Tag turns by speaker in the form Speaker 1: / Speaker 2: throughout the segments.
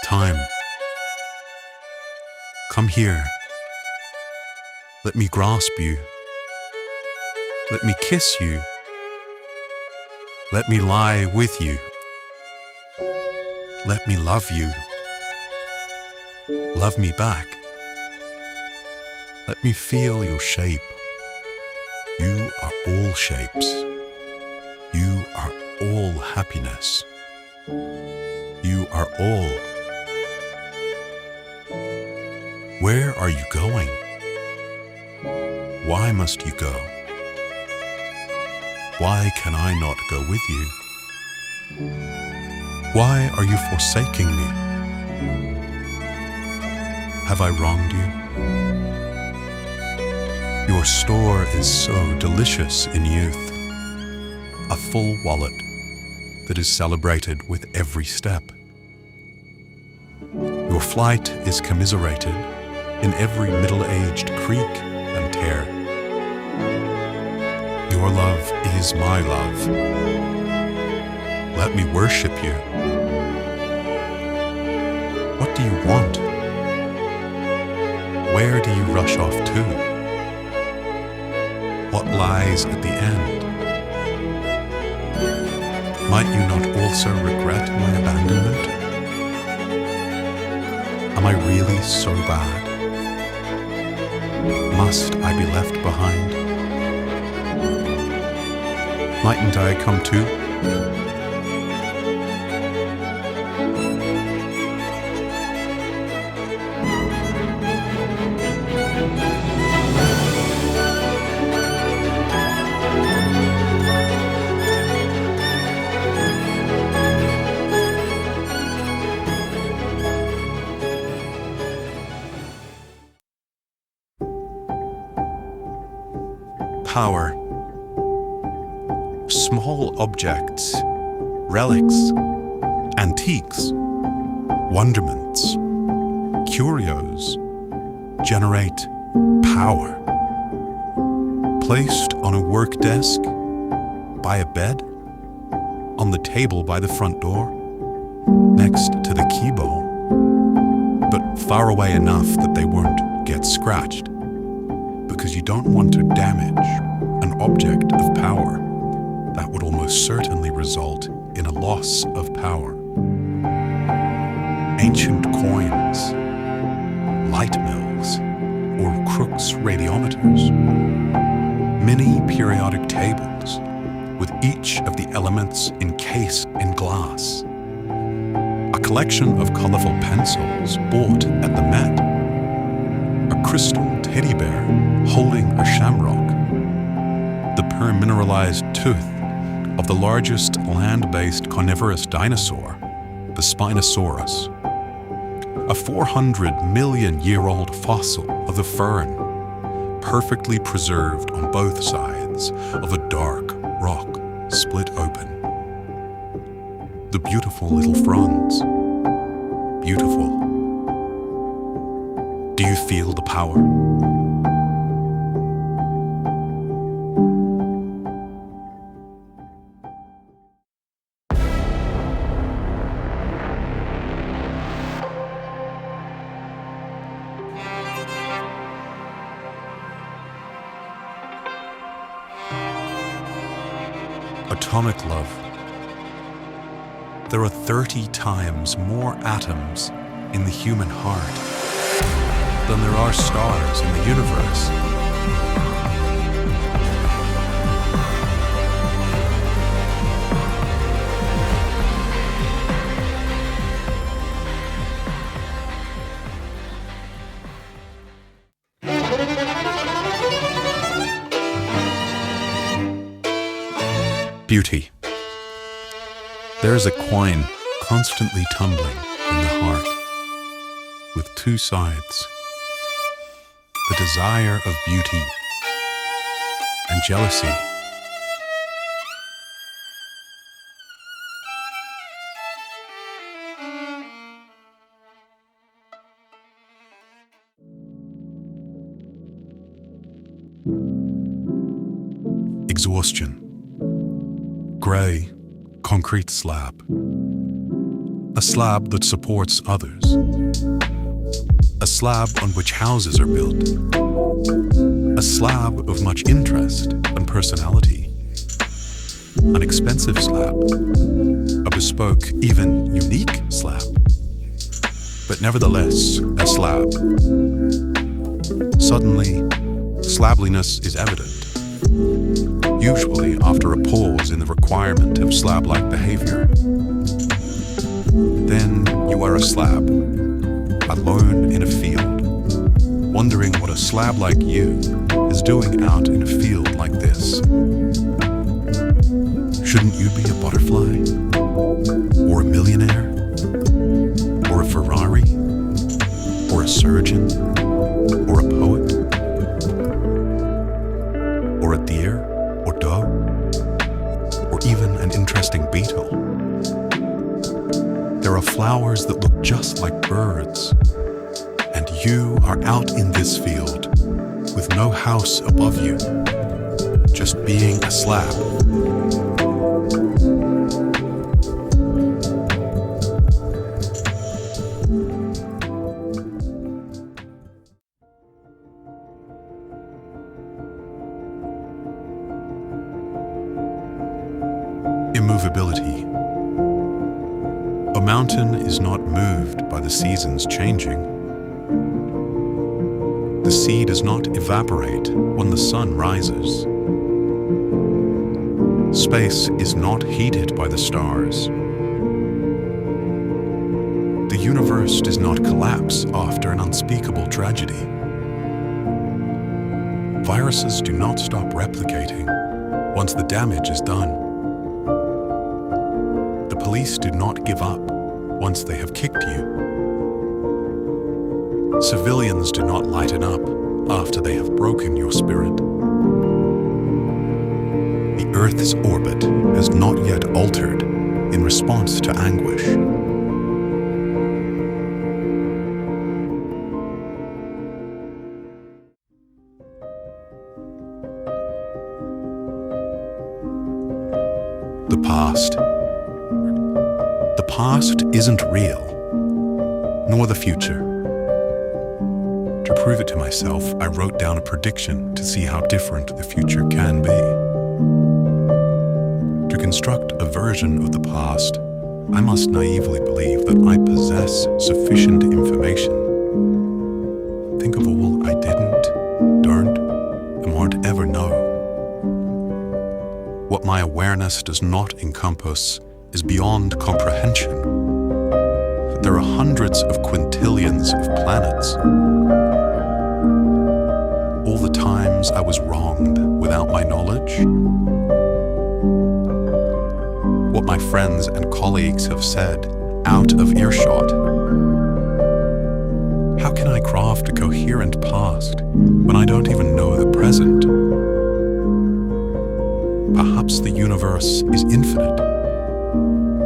Speaker 1: Time. Come here. Let me grasp you. Let me kiss you. Let me lie with you. Let me love you. Love me back. Let me feel your shape. You are all shapes. You are all happiness. You are all. Where are you going? Why must you go? Why can I not go with you? Why are you forsaking me? Have I wronged you? Your store is so delicious in youth, a full wallet that is celebrated with every step. Your flight is commiserated in every middle-aged creak and tear. Your love is my love. Let me worship you. What do you want? Where do you rush off to? What lies at the end? Might you not also regret my abandonment? Am I really so bad? Must I be left behind? Mightn't I come too? Power. Small objects, relics, antiques, wonderments, curios generate power. Placed on a work desk, by a bed, on the table by the front door, next to the keyboard, but far away enough that they won't get scratched, because you don't want to damage an object of power. That would almost certainly result in a loss of power. Ancient coins, light mills, or Crookes radiometers. Many periodic tables with each of the elements encased in glass. A collection of colorful pencils bought at the Met. A crystal teddy bear holding a shamrock. The permineralized tooth of the largest land-based carnivorous dinosaur, the Spinosaurus. A 400-million-year-old fossil of the fern, perfectly preserved on both sides of a dark rock split open. The beautiful little fronds. Beautiful. Do you feel the power? Atomic love. There are 30 times more atoms in the human heart than there are stars in the universe. Beauty. There is a coin constantly tumbling in the heart, with two sides. The desire of beauty and jealousy. Exhaustion. Grey concrete slab. A slab that supports others. A slab on which houses are built. A slab of much interest and personality. An expensive slab. A bespoke, even unique slab. But nevertheless, a slab. Suddenly, slabliness is evident. Usually after a pause in the requirement of slab-like behavior. Then you are a slab, alone in a field, wondering what a slab like you is doing out in a field like this. Shouldn't you be a butterfly? Or a millionaire? Or a Ferrari? Or a surgeon? Or a poet? Or a deer? Or doe? Or even an interesting beetle? There are flowers that look just like birds, and you are out in this field with no house above you, just being a slab. Immovability. A mountain is not moved by the seasons changing. The sea does not evaporate when the sun rises. Space is not heated by the stars. The universe does not collapse after an unspeakable tragedy. Viruses do not stop replicating once the damage is done. The police do not give up once they have kicked you. Civilians do not lighten up after they have broken your spirit. The Earth's orbit has not yet altered in response to anguish. The past. The past isn't real, nor the future. To prove it to myself, I wrote down a prediction to see how different the future can be. To construct a version of the past, I must naively believe that I possess sufficient information. Think of all I didn't, don't, and won't ever know. What my awareness does not encompass is beyond comprehension. There are hundreds of quintillions of planets. All the times I was wronged without my knowledge. What my friends and colleagues have said out of earshot. How can I craft a coherent past when I don't even know the present? Perhaps the universe is infinite.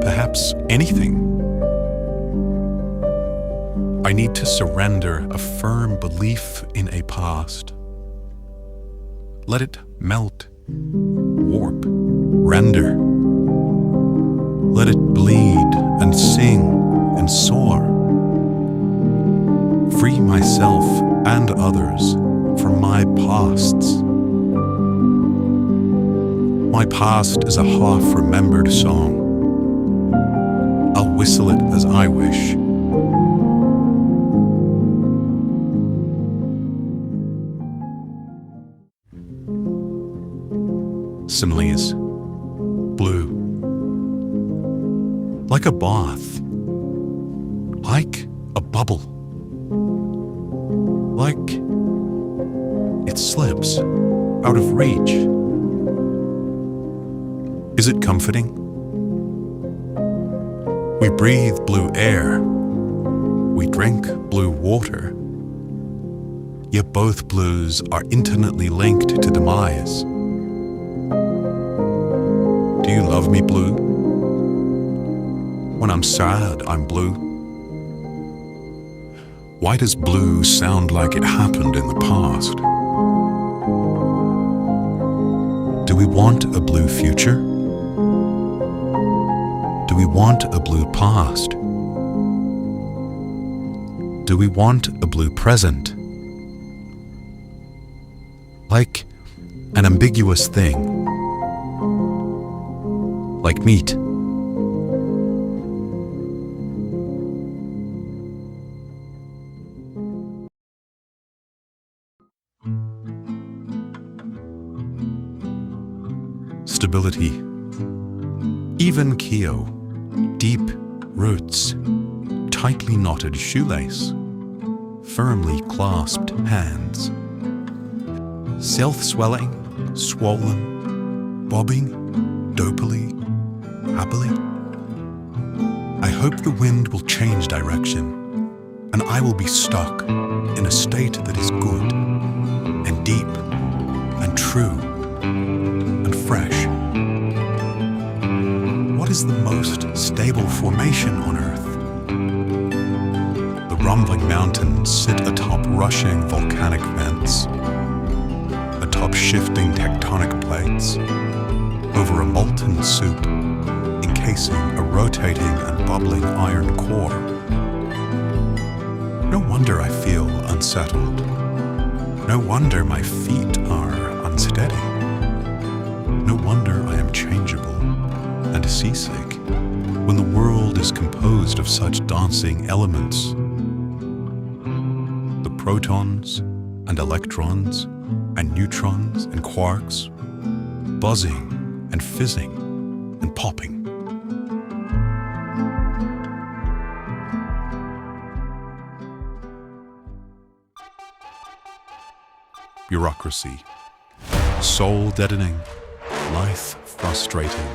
Speaker 1: Perhaps anything. I need to surrender a firm belief in a past. Let it melt, warp, render. Let it bleed and sing and soar. Free myself and others from my pasts. My past is a half-remembered song. I'll whistle it as I wish. Similes. Blue. Like a bath. Like a bubble. Like it slips out of reach. Is it comforting? We breathe blue air. We drink blue water. Yet both blues are intimately linked to demise. Do you love me, blue? When I'm sad, I'm blue. Why does blue sound like it happened in the past? Do we want a blue future? Do we want a blue past? do we want a blue present? Like an ambiguous thing, like meat. Stability, even keel, deep roots, tightly knotted shoelace, firmly clasped hands, self-swelling, swollen, bobbing, dopily, happily. I hope the wind will change direction, and I will be stuck in a state that is good and deep and true and fresh. What is the most stable formation on Earth? The rumbling mountains sit atop rushing volcanic vents, atop shifting tectonic plates, over a molten soup encasing a rotating and bubbling iron core. No wonder I feel unsettled. No wonder my feet are unsteady. No wonder I am changeable and seasick when the world is composed of such dancing elements. The protons and electrons and neutrons and quarks, buzzing and fizzing and popping. Bureaucracy, soul-deadening, life-frustrating,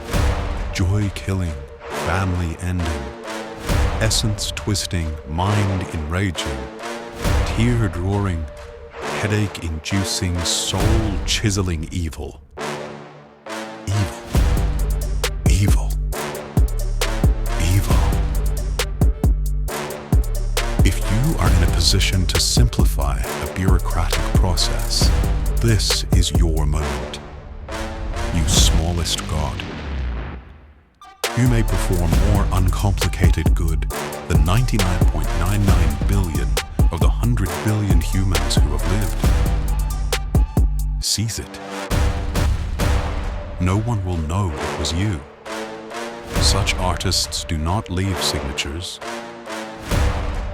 Speaker 1: joy-killing, family-ending, essence-twisting, mind-enraging, tear-drawing, headache-inducing, soul-chiseling evil. Evil. Evil. Evil. If you are in a position to simplify a bureaucratic process, this is your moment. You smallest God. You may perform more uncomplicated good than 99.99 billion of the 100 billion humans who have lived. Seize it. No one will know it was you. Such artists do not leave signatures.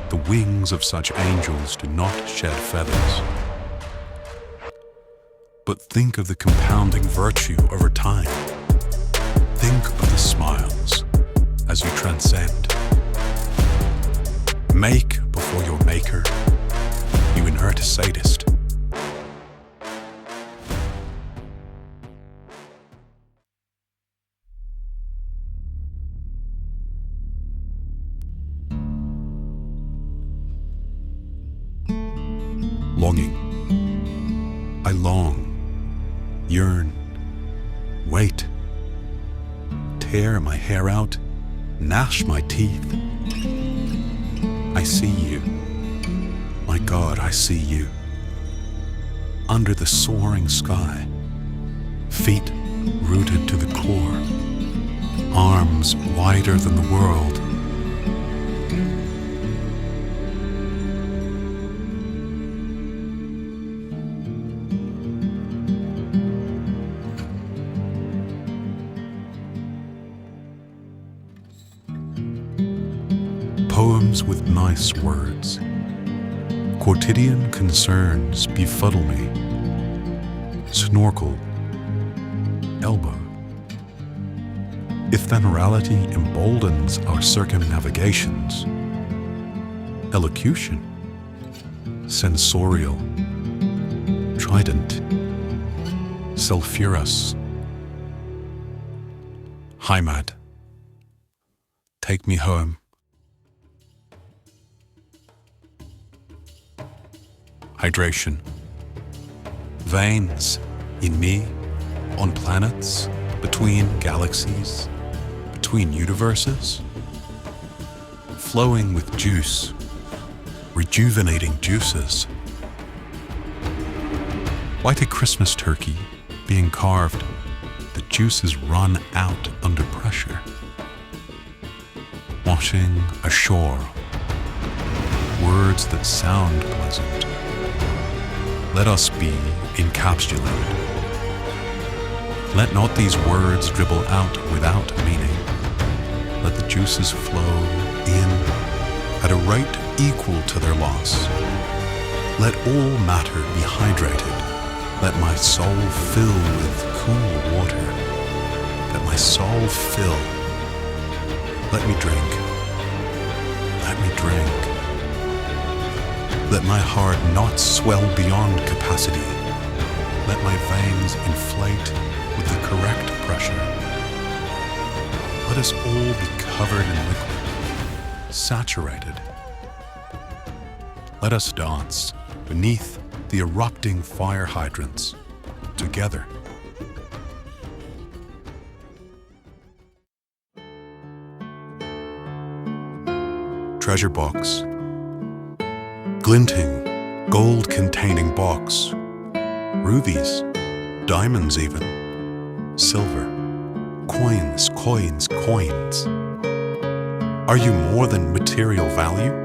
Speaker 1: The wings of such angels do not shed feathers. But think of the compounding virtue over time. Think of the smiles as you transcend. Make before your maker, you inert sadist. Longing. I long, yearn, wait, tear my hair out, gnash my teeth. I see you. My God, I see you. Under the soaring sky, feet rooted to the core, arms wider than the world. Poems with nice words. Quotidian concerns befuddle me. Snorkel. Elbow. Ephemerality emboldens our circumnavigations. Elocution. Sensorial. Trident. Sulphurous. Heimat. Take me home. Hydration. Veins in me, on planets, between galaxies, between universes. Flowing with juice, rejuvenating juices. Like a Christmas turkey being carved, the juices run out under pressure. Washing ashore, words that sound pleasant. Let us be encapsulated. Let not these words dribble out without meaning. Let the juices flow in at a rate equal to their loss. Let all matter be hydrated. Let my soul fill with cool water. Let my soul fill. Let me drink. Let me drink. Let my heart not swell beyond capacity. Let my veins inflate with the correct pressure. Let us all be covered in liquid, saturated. Let us dance beneath the erupting fire hydrants together. Treasure box. Glinting, gold-containing box. Rubies, diamonds even. Silver. Coins, coins, coins. Are you more than material value?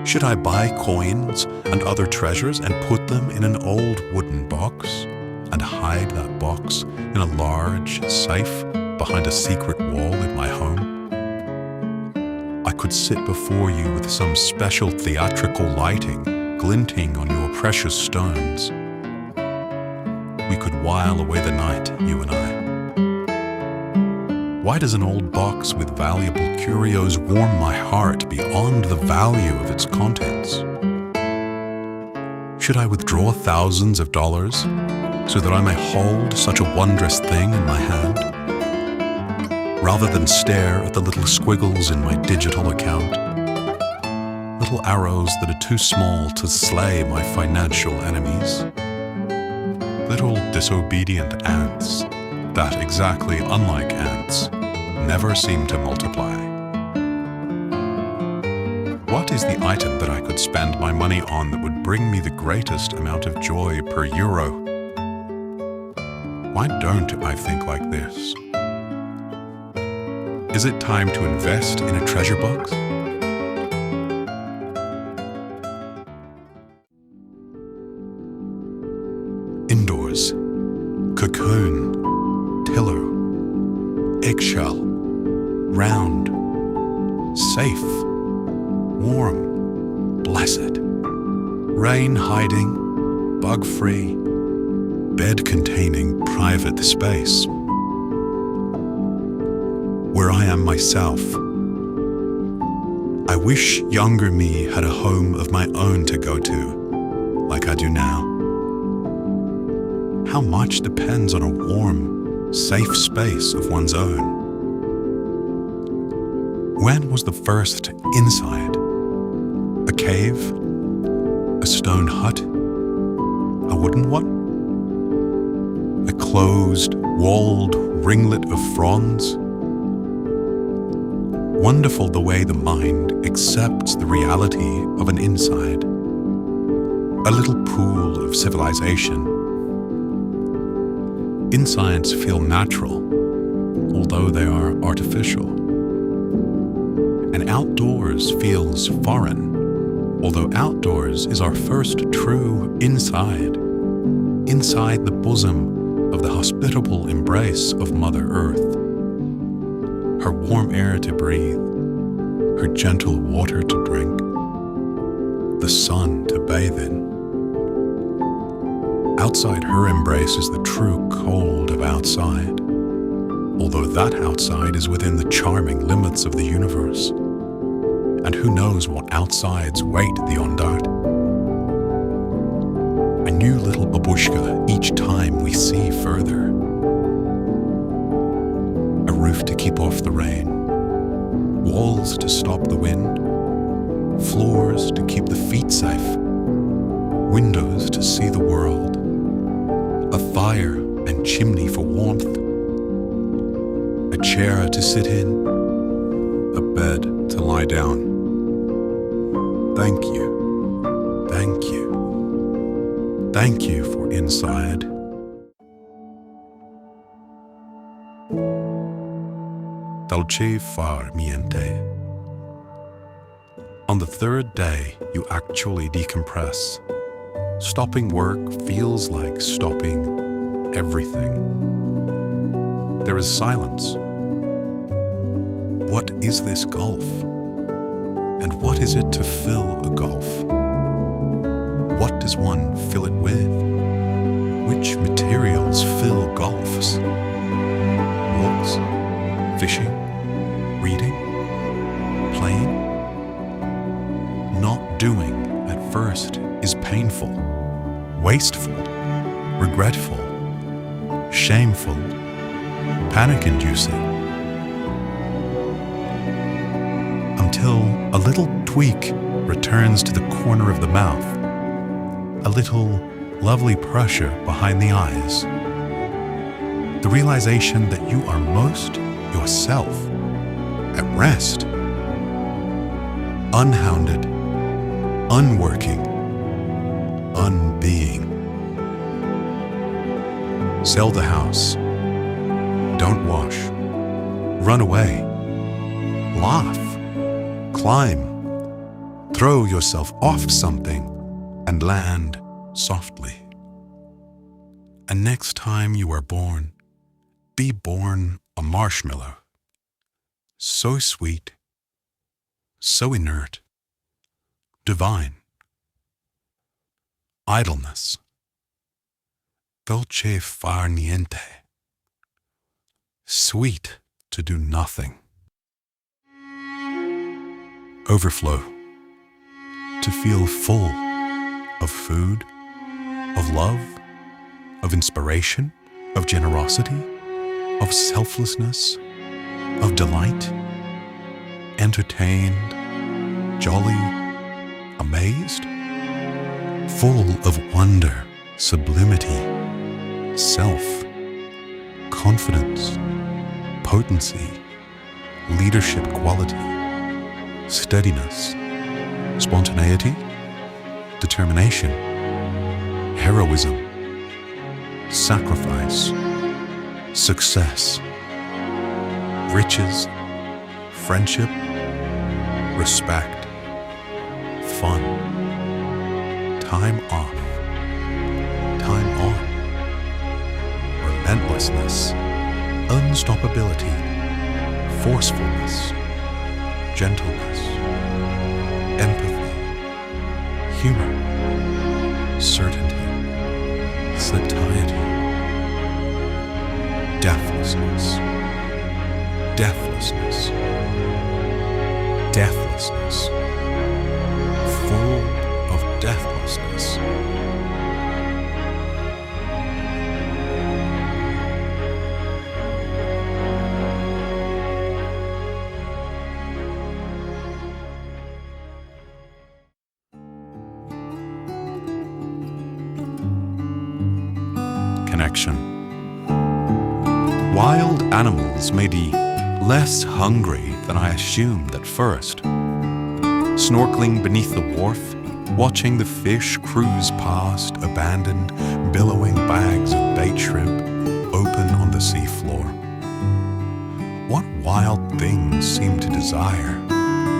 Speaker 1: Should I buy coins and other treasures and put them in an old wooden box and hide that box in a large safe behind a secret wall in my home? I could sit before you with some special theatrical lighting glinting on your precious stones. We could while away the night, you and I. Why does an old box with valuable curios warm my heart beyond the value of its contents? Should I withdraw thousands of dollars so that I may hold such a wondrous thing in my hand, rather than stare at the little squiggles in my digital account, little arrows that are too small to slay my financial enemies, little disobedient ants that, exactly unlike ants, never seem to multiply? What is the item that I could spend my money on that would bring me the greatest amount of joy per euro? Why don't I think like this? Is it time to invest in a treasure box? Indoors, cocoon, pillow, eggshell, round, safe, warm, blessed, rain hiding, bug-free, bed containing private space, where I am myself. I wish younger me had a home of my own to go to, like I do now. How much depends on a warm, safe space of one's own? When was the first inside? A cave? A stone hut? A wooden one? A closed, walled ringlet of fronds? Wonderful the way the mind accepts the reality of an inside, a little pool of civilization. Insides feel natural, although they are artificial. And outdoors feels foreign, although outdoors is our first true inside the bosom of the hospitable embrace of Mother Earth. Her warm air to breathe, her gentle water to drink, the sun to bathe in. Outside her embrace is the true cold of outside, although that outside is within the charming limits of the universe. And who knows what outsides wait beyond that? A new little babushka each time we see further. A roof to keep off the rain, walls to stop the wind, floors to keep the feet safe, windows to see the world, a fire and chimney for warmth, a chair to sit in, a bed to lie down. Thank you, thank you, thank you for inside. Dolce far niente. On the third day, you actually decompress. Stopping work feels like stopping everything. There is silence. What is this gulf? And what is it to fill a gulf? What does one fill it with? Which materials fill gulfs? Walks? Fishing? Reading? Playing? Not doing at first is painful, wasteful, regretful, shameful, panic-inducing. Until a little tweak returns to the corner of the mouth, a little lovely pressure behind the eyes, the realization that you are most yourself, at rest, unhounded, unworking, unbeing. Sell the house. Don't wash. Run away. Laugh. Climb. Throw yourself off something and land softly. And next time you are born, be born a marshmallow. So sweet, so inert, divine. Idleness. Dolce far niente. Sweet to do nothing. Overflow. To feel full of food, of love, of inspiration, of generosity, of selflessness, of delight, entertained, jolly, amazed, full of wonder, sublimity, self, confidence, potency, leadership quality, steadiness, spontaneity, determination, heroism, sacrifice, success, riches, friendship, respect, fun, time off, time on, relentlessness, unstoppability, forcefulness, gentleness, empathy, humor, certainty, satiety, deathlessness, deathlessness, deathlessness, full of deathlessness. Connection. Wild animals may be less hungry than I assumed at first. Snorkeling beneath the wharf, watching the fish cruise past abandoned, billowing bags of bait shrimp open on the seafloor. What wild things seem to desire,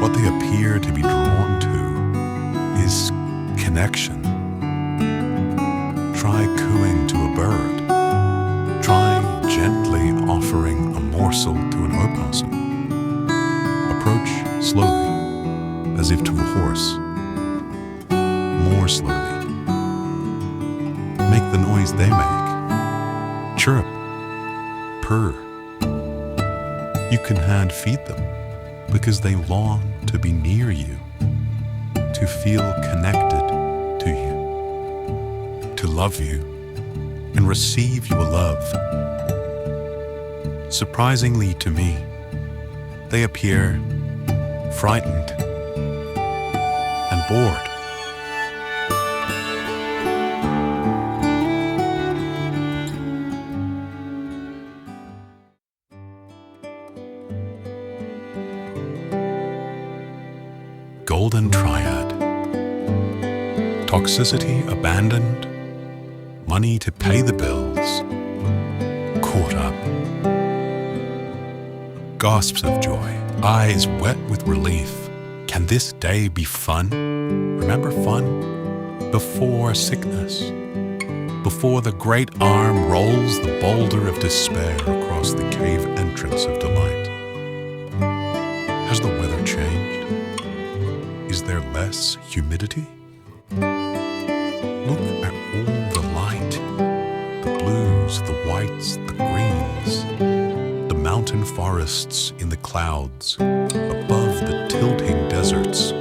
Speaker 1: what they appear to be drawn to, is connection. Try cooing to a bird. Try gently offering a morsel to an opossum. Approach slowly, as if to a horse. More slowly. Make the noise they make. Chirp. Purr. You can hand feed them because they long to be near you, to feel connected to you, to love you and receive your love. Surprisingly to me, they appear frightened and bored. Golden Triad. Toxicity abandoned, money to pay the bills, caught up. Gasps of joy, eyes wet with relief, Can this day be fun? Remember fun? Before sickness. Before the great arm rolls the boulder of despair across the cave entrance of delight. Has the weather changed? Is there less humidity? Look at all the light, the blues, the whites, the greens, the mountain forests in the clouds, above the tilting deserts.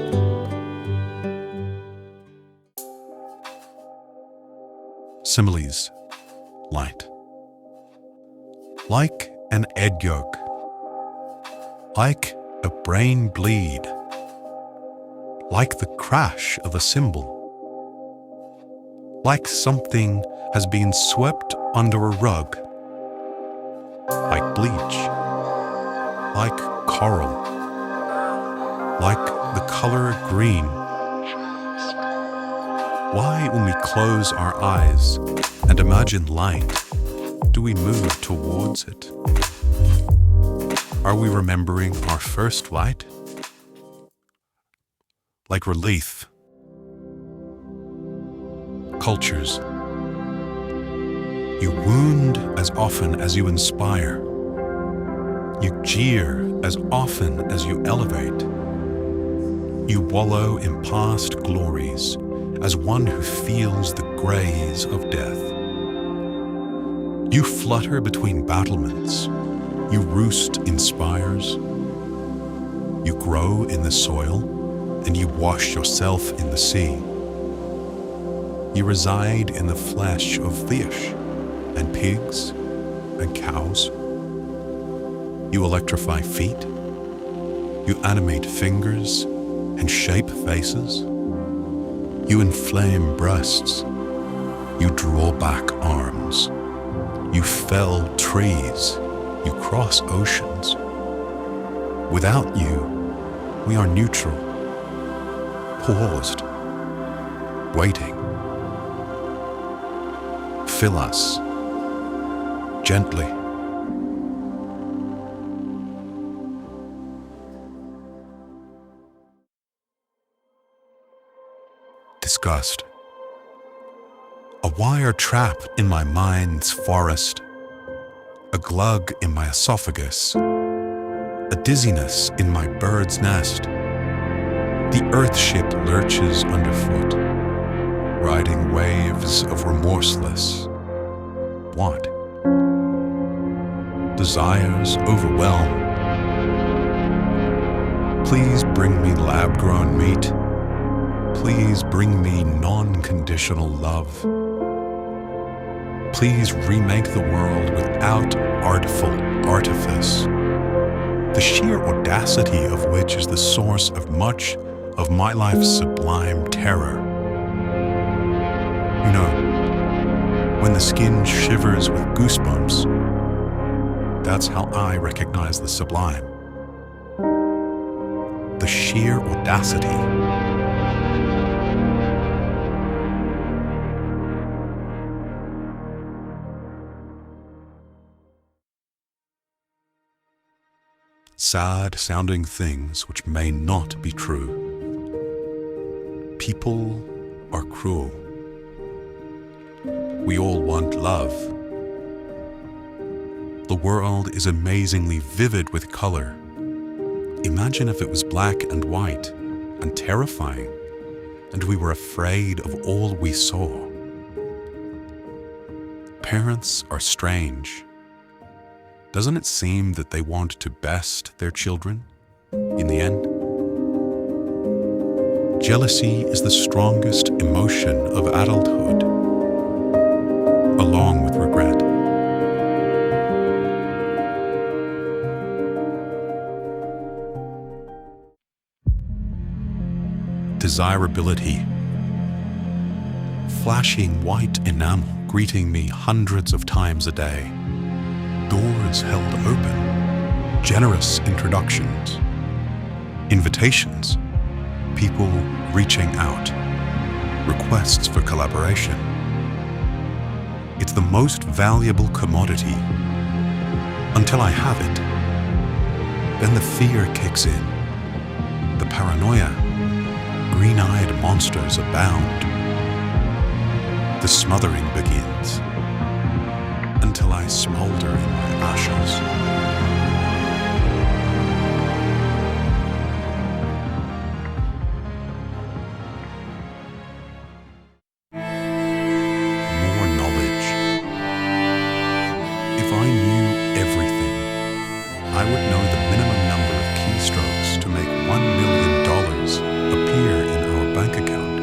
Speaker 1: Similes, light. Like an egg yolk, like a brain bleed, like the crash of a cymbal, like something has been swept under a rug, like bleach, like coral, like the color green. Why, when we close our eyes and imagine light, do we move towards it? Are we remembering our first light? Like relief. Cultures. You wound as often as you inspire. You jeer as often as you elevate. You wallow in past glories as one who feels the graze of death. You flutter between battlements. You roost in spires. You grow in the soil, and you wash yourself in the sea. You reside in the flesh of fish and pigs and cows. You electrify feet. You animate fingers and shape faces. You inflame breasts. You draw back arms. You fell trees. You cross oceans. Without you, we are neutral, paused, waiting. Fill us gently. Disgust. A wire trap in my mind's forest, a glug in my esophagus, a dizziness in my bird's nest. The earth ship lurches underfoot, riding waves of remorseless what? Desires overwhelm. Please bring me lab-grown meat. Please bring me non-conditional love. Please remake the world without artful artifice, the sheer audacity of which is the source of much of my life's sublime terror. You know, when the skin shivers with goosebumps, that's how I recognize the sublime. The sheer audacity. Sad-sounding things which may not be true. People are cruel. We all want love. The world is amazingly vivid with color. Imagine if it was black and white and terrifying, and we were afraid of all we saw. Parents are strange. Doesn't it seem that they want to best their children in the end? Jealousy is the strongest emotion of adulthood, along with regret. Desirability. Flashing white enamel greeting me hundreds of times a day. Doors held open, generous introductions, invitations, people reaching out, requests for collaboration. It's the most valuable commodity. Until I have it, then the fear kicks in, the paranoia, green-eyed monsters abound. The smothering begins until I smolder in my ashes. More knowledge. If I knew everything, I would know the minimum number of keystrokes to make $1 million appear in our bank account.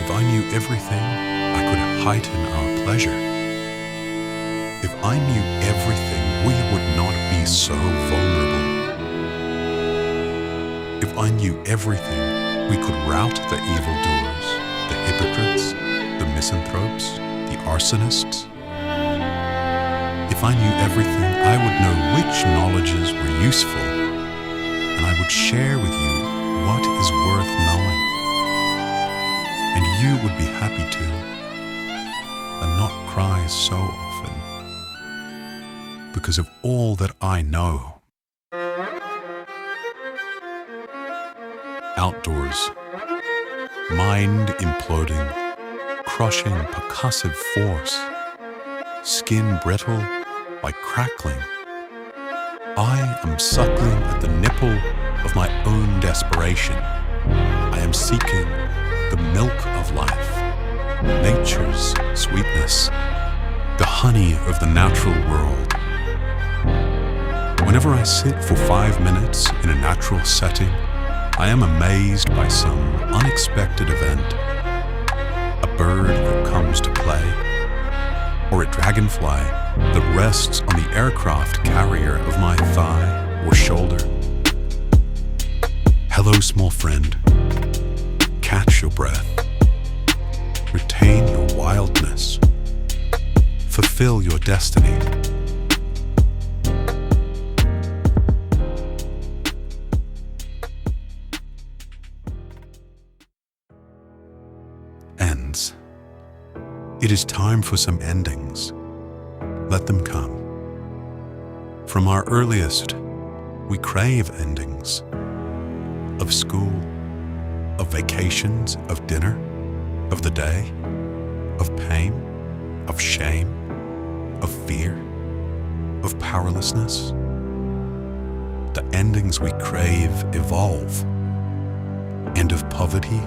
Speaker 1: If I knew everything, I could heighten our pleasure. If I knew everything, we would not be so vulnerable. If I knew everything, we could rout the evildoers, the hypocrites, the misanthropes, the arsonists. If I knew everything, I would know which knowledges were useful, and I would share with you what is worth knowing. And you would be happy too, and not cry so often because of all that I know. Outdoors, mind imploding, crushing percussive force, skin brittle by crackling. I am suckling at the nipple of my own desperation. I am seeking the milk of life, nature's sweetness, the honey of the natural world. Whenever I sit for 5 minutes in a natural setting, I am amazed by some unexpected event. A bird that comes to play, or a dragonfly that rests on the aircraft carrier of my thigh or shoulder. Hello, small friend. Catch your breath. Retain your wildness. Fulfill your destiny. Ends. It is time for some endings. Let them come. From our earliest, we crave endings. Of school, of vacations, of dinner, of the day, of pain, of shame, of fear, of powerlessness. The endings we crave evolve. End of poverty,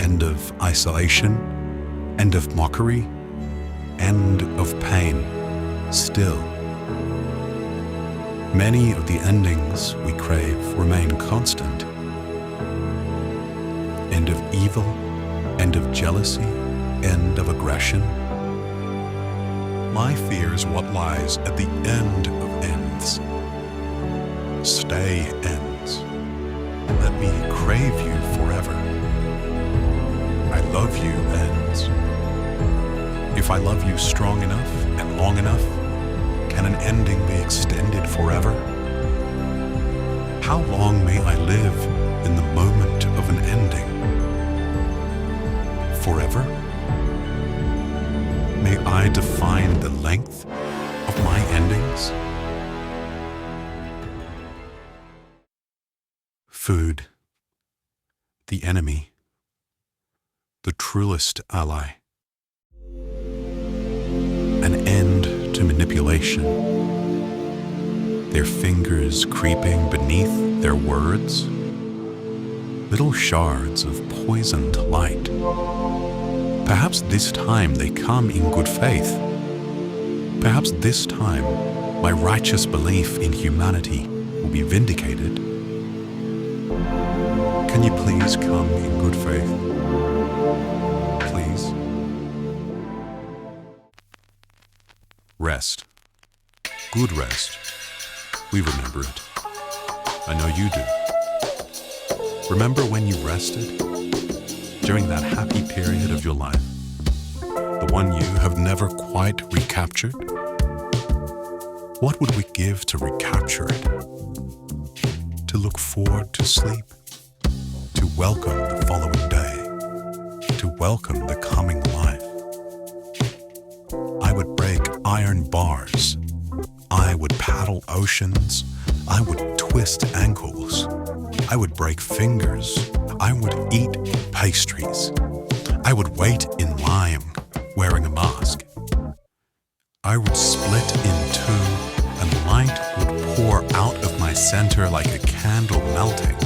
Speaker 1: end of isolation, end of mockery, end of pain, still. Many of the endings we crave remain constant. End of evil, end of jealousy, end of aggression. My fear is what lies at the end of ends. Stay ends. Let me crave you forever. I love you ends. If I love you strong enough and long enough, can an ending be extended forever? How long may I live in the moment of an ending? Forever? May I define the length of my endings? Food, the enemy, the truest ally. An end to manipulation. Their fingers creeping beneath their words. Little shards of poisoned light. Perhaps this time they come in good faith. Perhaps this time my righteous belief in humanity will be vindicated. Can you please come in good faith? Please. Rest. Good rest. We remember it. I know you do. Remember when you rested? During that happy period of your life? The one you have never quite recaptured? What would we give to recapture it? To look forward to sleep? To welcome the following day? To welcome the coming life? I would break iron bars. I would paddle oceans. I would twist ankles. I would break fingers. I would eat pastries. I would wait in line wearing a mask. I would split in two and light would pour out of my center like a candle melting.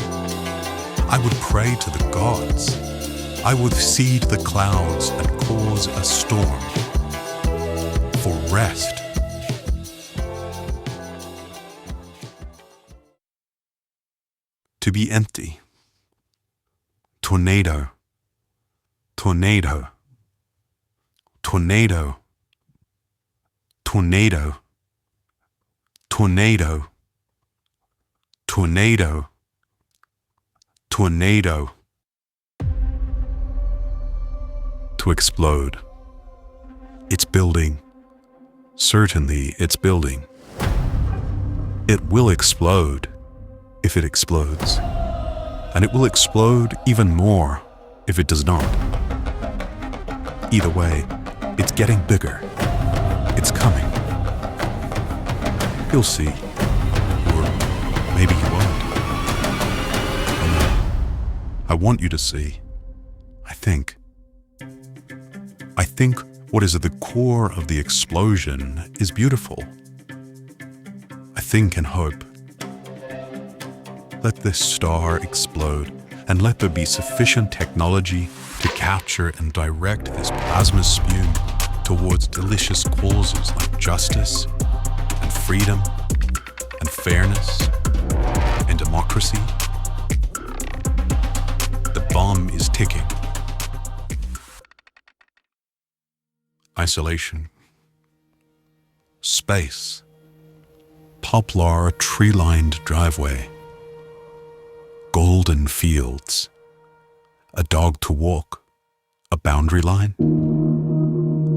Speaker 1: I would pray to the gods. I would seed the clouds and cause a storm for rest. To be empty. Tornado. Tornado. Tornado. Tornado. Tornado. Tornado. Tornado. To explode. It's building. Certainly it's building. It will explode if it explodes. And it will explode even more if it does not. Either way, it's getting bigger. It's coming. You'll see. Or maybe you won't. I want you to see. I think what is at the core of the explosion is beautiful. I think and hope. Let this star explode, and let there be sufficient technology to capture and direct this plasma spume towards delicious causes like justice and freedom and fairness and democracy. The bomb is ticking. Isolation. Space. Poplar tree-lined driveway. Golden fields. A dog to walk. A boundary line.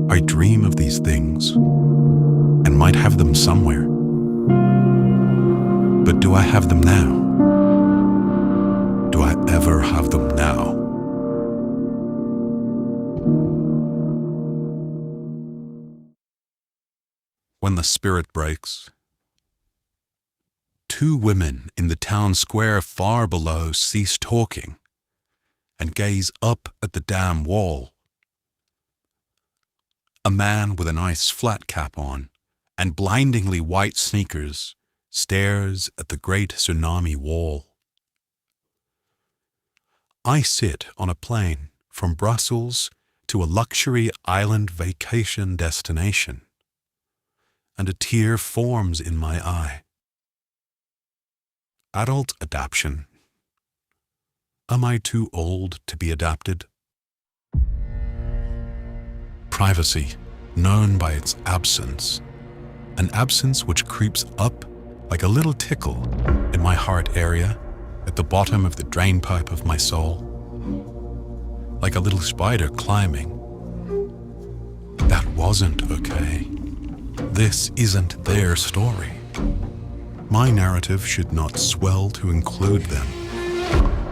Speaker 1: I dream of these things and might have them somewhere. But do I have them now? Do I ever have them now? When the spirit breaks. Two women in the town square far below cease talking and gaze up at the dam wall. A man with an ice flat cap on and blindingly white sneakers stares at the great tsunami wall. I sit on a plane from Brussels to a luxury island vacation destination, and a tear forms in my eye. Adult adaptation. Am I too old to be adapted? Privacy, known by its absence, an absence which creeps up like a little tickle in my heart area at the bottom of the drainpipe of my soul, like a little spider climbing. That wasn't okay. This isn't their story. My narrative should not swell to include them.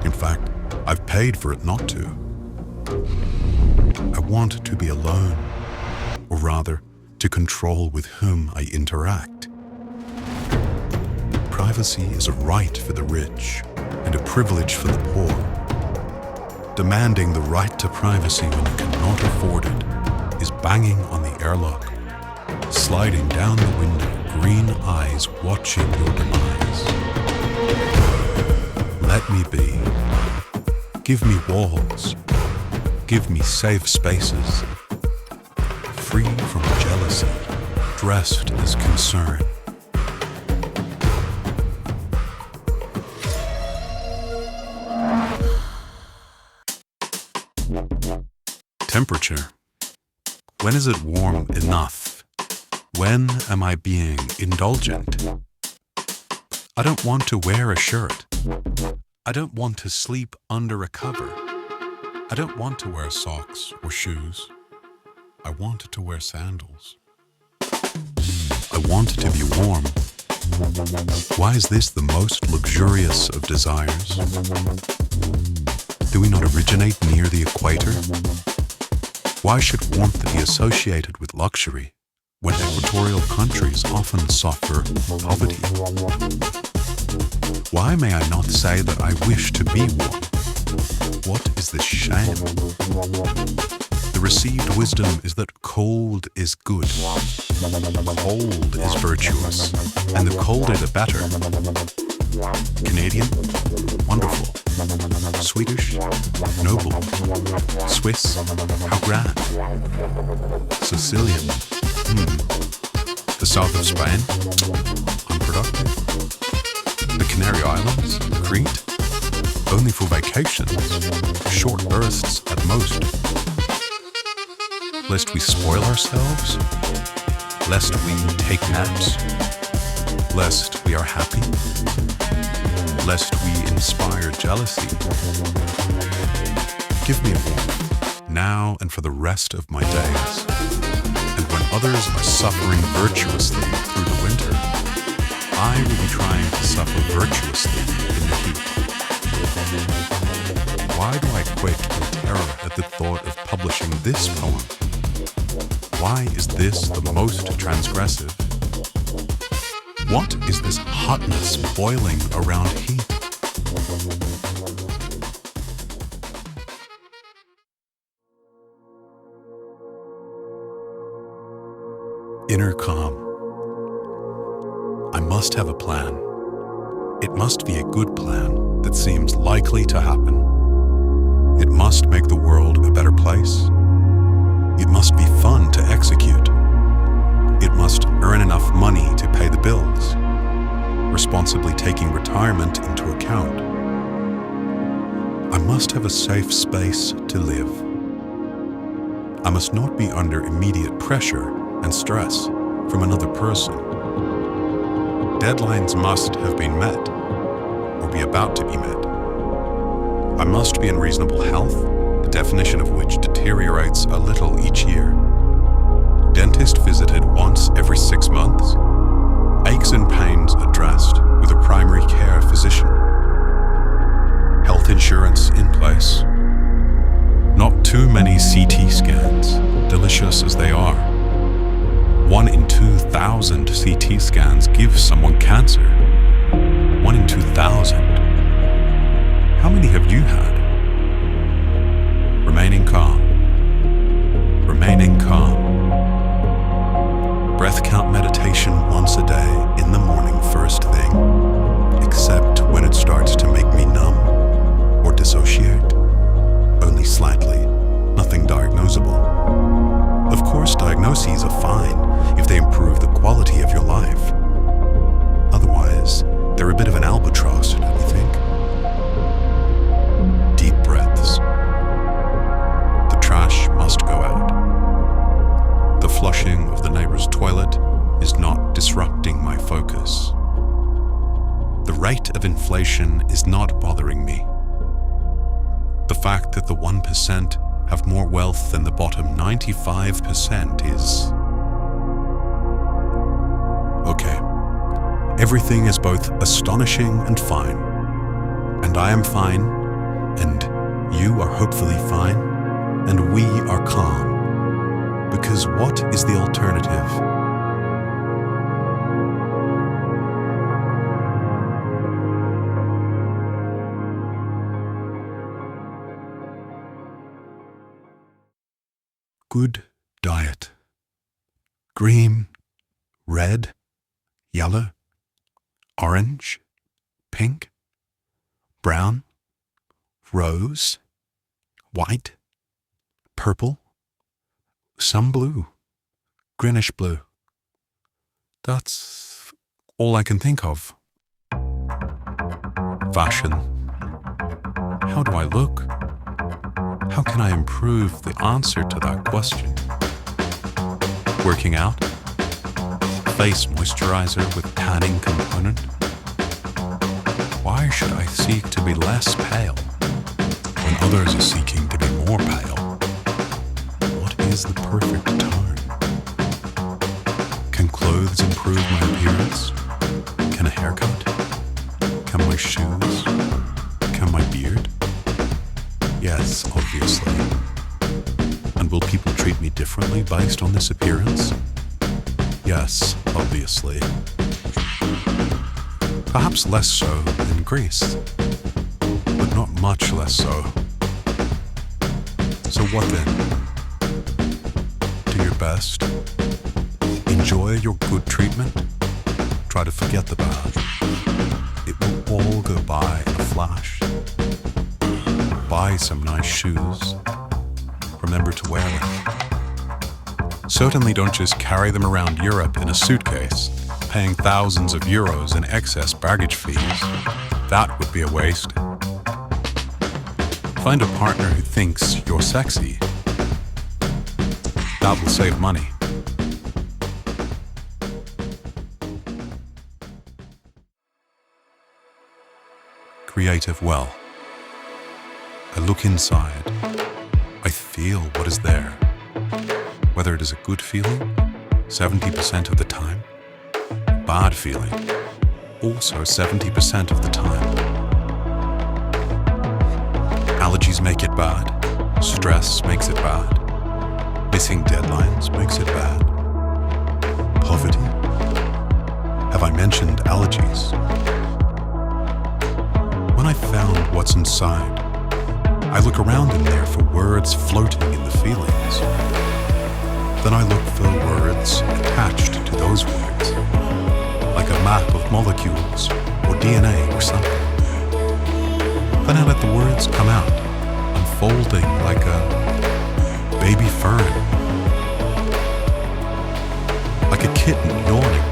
Speaker 1: In fact, I've paid for it not to. I want to be alone, or rather, to control with whom I interact. Privacy is a right for the rich and a privilege for the poor. Demanding the right to privacy when you cannot afford it is banging on the airlock, sliding down the window, green eyes watching your demise. Let me be. Give me walls. Give me safe spaces. Free from jealousy, dressed as concern. Temperature. When is it warm enough? When am I being indulgent? I don't want to wear a shirt. I don't want to sleep under a cover. I don't want to wear socks or shoes. I want to wear sandals. I want to be warm. Why is this the most luxurious of desires? Do we not originate near the equator? Why should warmth be associated with luxury when equatorial countries often suffer poverty? Why may I not say that I wish to be one? What is this shame? The received wisdom is that cold is good, cold is virtuous, and the colder the better. Canadian, wonderful. Swedish, noble. Swiss, how grand. Sicilian, The south of Spain, unproductive. The Canary Islands, Crete, only for vacations, short bursts at most. Lest we spoil ourselves, lest we take naps, lest we are happy, lest we inspire jealousy. Give me a warning, now and for the rest of my days. And when others are suffering virtuously through the winter, I will be trying to suffer virtuously in the heat. Why do I quake in terror at the thought of publishing this poem? Why is this the most transgressive? What is this hotness boiling around heat? Inner calm. I must have a plan. It must be a good plan that seems likely to happen. It must make the world a better place. It must be fun to execute. It must earn enough money to pay the bills, responsibly taking retirement into account. I must have a safe space to live. I must not be under immediate pressure and stress from another person. Deadlines must have been met, or be about to be met. I must be in reasonable health, the definition of which deteriorates a little each year. Dentist visited once every 6 months. Aches and pains addressed with a primary care physician. Health insurance in place. Not too many CT scans, delicious as they are. 1 in 2,000 CT scans give someone cancer. 1 in 2,000. How many have you had? Remaining calm. Remaining calm. Breath count meditation once a day in the morning first thing, except when it starts to make me numb or dissociate. Only slightly, nothing diagnosable. Of course, diagnoses are fine if they improve the quality of your life. Otherwise, they're a bit of an albatross, don't you think? Deep breaths. The trash must go out. The flushing of the neighbor's toilet is not disrupting my focus. The rate of inflation is not bothering me. The fact that the 1% have more wealth than the bottom 95% is... Okay. Everything is both astonishing and fine. And I am fine, and you are hopefully fine, and we are calm. Because what is the alternative? Good diet. Green, red, yellow, orange, pink, brown, rose, white, purple, some blue, greenish blue. That's all I can think of. Fashion. How do I look? How can I improve the answer to that question? Working out? Face moisturizer with tanning component? Why should I seek to be less pale when others are seeking to be more pale? What is the perfect tone? Can clothes improve my appearance? Can a haircut? Can my shoes? Can my beard? Yes, obviously. And will people treat me differently based on this appearance? Yes, obviously. Perhaps less so in Greece, but not much less so. So what then? Do your best. Enjoy your good treatment. Try to forget the bad. It will all go by in a flash. Buy some nice shoes. Remember to wear them. Certainly don't just carry them around Europe in a suitcase, paying thousands of euros in excess baggage fees. That would be a waste. Find a partner who thinks you're sexy. That will save money. Creative well. I look inside. I feel what is there. Whether it is a good feeling, 70% of the time, bad feeling, also 70% of the time. Allergies make it bad. Stress makes it bad. Missing deadlines makes it bad. Poverty? Have I mentioned allergies? When I found what's inside, I look around in there for words floating in the feelings. Then I look for words attached to those words, like a map of molecules or DNA or something. Then I let the words come out, unfolding like a baby fern, like a kitten yawning,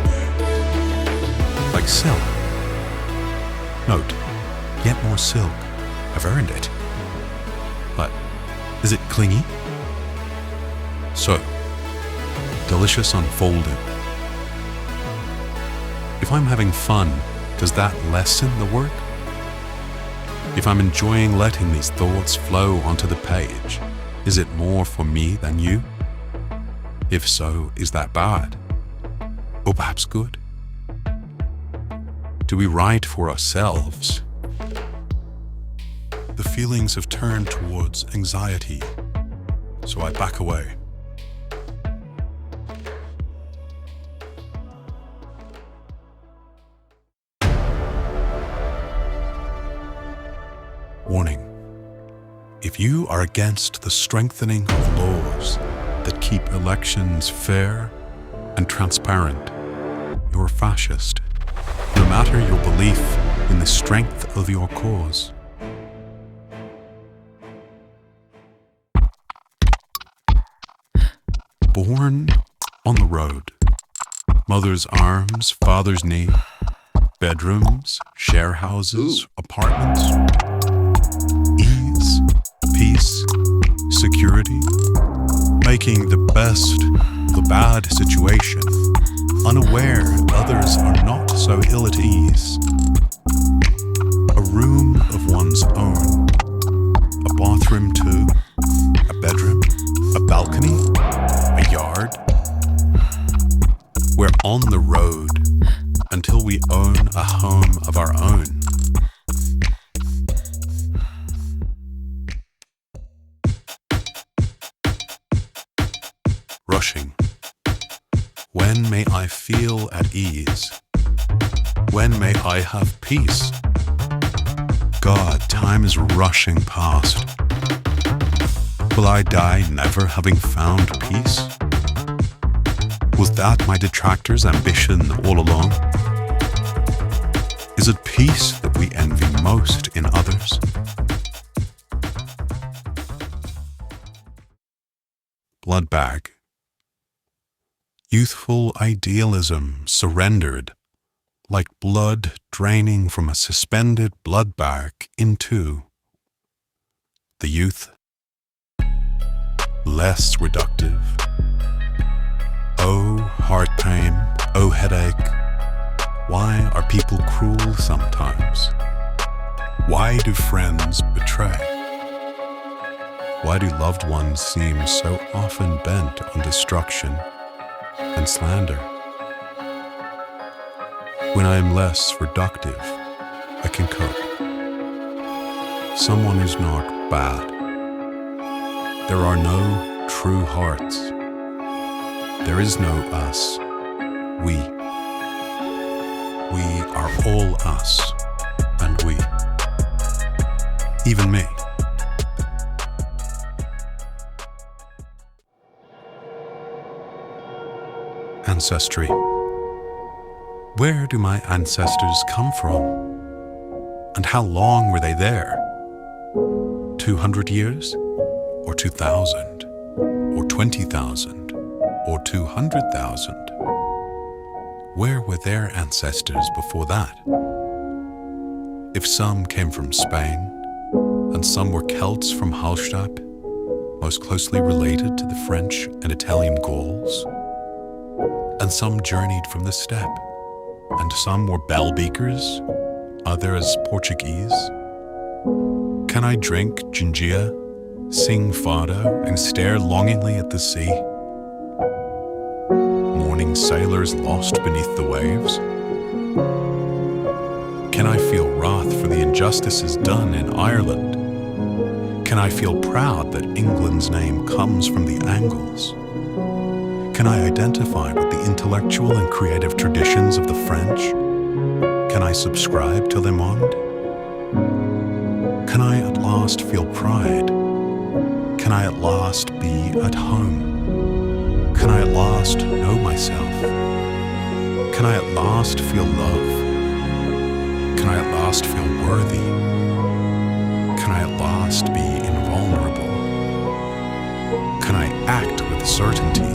Speaker 1: like silk. Note, get more silk. I've earned it. But is it clingy? So, delicious unfolding. If I'm having fun, does that lessen the work? If I'm enjoying letting these thoughts flow onto the page, is it more for me than you? If so, is that bad? Or perhaps good? Do we write for ourselves? The feelings have turned towards anxiety, so I back away. Warning. If you are against the strengthening of laws that keep elections fair and transparent, you're a fascist, no matter your belief in the strength of your cause. Born on the road, mother's arms, father's knee, bedrooms, share houses, apartments, ease, peace, security, making the best of the bad situation, unaware others are not so ill at ease. A room of one's own, a bathroom too, a bedroom, a balcony, a yard. We're on the road until we own a home of our own. Rushing. When may I feel at ease? When may I have peace? God, time is rushing past. Will I die never having found peace? Was that my detractor's ambition all along? Is it peace that we envy most in others? Blood bag. Youthful idealism surrendered, like blood draining from a suspended blood bag into the youth. Less reductive. Oh, heart pain, oh, headache. Why are people cruel sometimes? Why do friends betray? Why do loved ones seem so often bent on destruction and slander? When I am less reductive, I can cope. Someone is not bad. There are no true hearts. There is no us, we. we are all us, and we, even me. Ancestry. Where do my ancestors come from? And how long were they there? 200 years? Or 2,000? Or 20,000? Or 200,000? Where were their ancestors before that? If some came from Spain, and some were Celts from Hallstatt, most closely related to the French and Italian Gauls, and some journeyed from the steppe, and some were bell-beakers, others Portuguese. Can I drink gingia, sing fado, and stare longingly at the sea? Morning sailors lost beneath the waves? Can I feel wrath for the injustices done in Ireland? Can I feel proud that England's name comes from the Angles? Can I identify with the intellectual and creative traditions of the French? Can I subscribe to Le Monde? Can I at last feel pride? Can I at last be at home? Can I at last know myself? Can I at last feel love? Can I at last feel worthy? Can I at last be invulnerable? Can I act with certainty?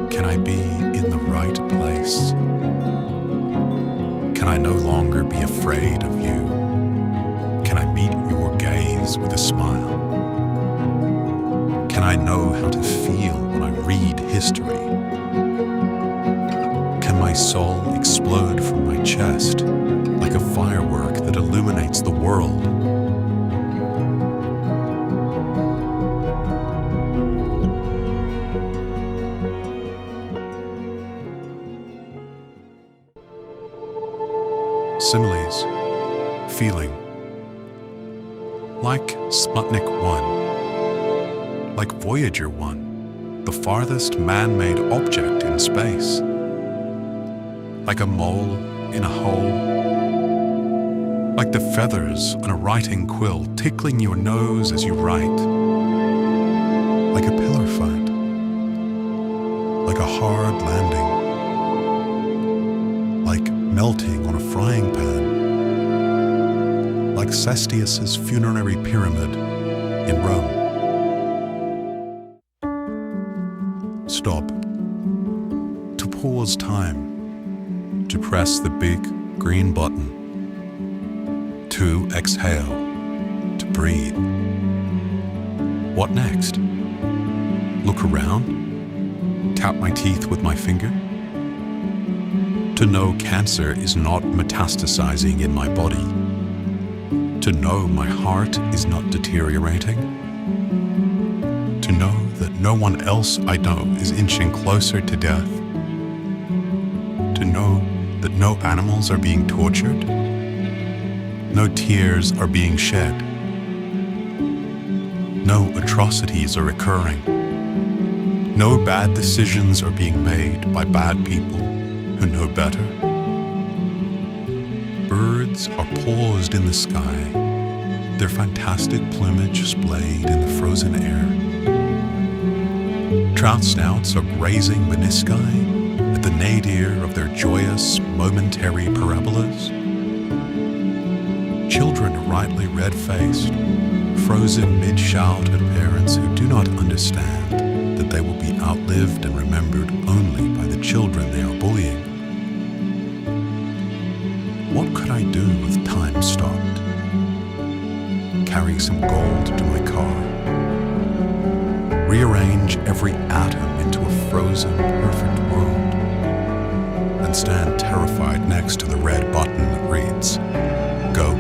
Speaker 1: Can I be in the right place? Can I no longer be afraid of you? Can I meet your gaze with a smile? Can I know how to feel when I read history? Can my soul explode from my chest like a firework that illuminates the world? Similes, feeling. Like Sputnik 1, like Voyager 1, the farthest man-made object in space. Like a mole in a hole. Like the feathers on a writing quill tickling your nose as you write. Like a pillar fight. Like a hard landing. Like melting on a frying pan. Like Cestius's funerary pyramid in Rome. Stop. To pause time. To press the big green button. To exhale. To breathe. What next? Look around? Tap my teeth with my finger? To know cancer is not metastasizing in my body. To know my heart is not deteriorating. To know that no one else I know is inching closer to death. To know that no animals are being tortured. No tears are being shed. No atrocities are occurring. No bad decisions are being made by bad people who know better. Birds are paused in the sky, their fantastic plumage splayed in the frozen air. Trout snouts are grazing menisci at the nadir of their joyous, momentary parabolas. Children are rightly red-faced, frozen mid-shout at parents who do not understand that they will be outlived and remembered only by the children they are bullying. What could I do with time stopped? Carry some gold to my car. Rearrange every atom into a frozen, perfect world. And stand terrified next to the red button that reads, "Go."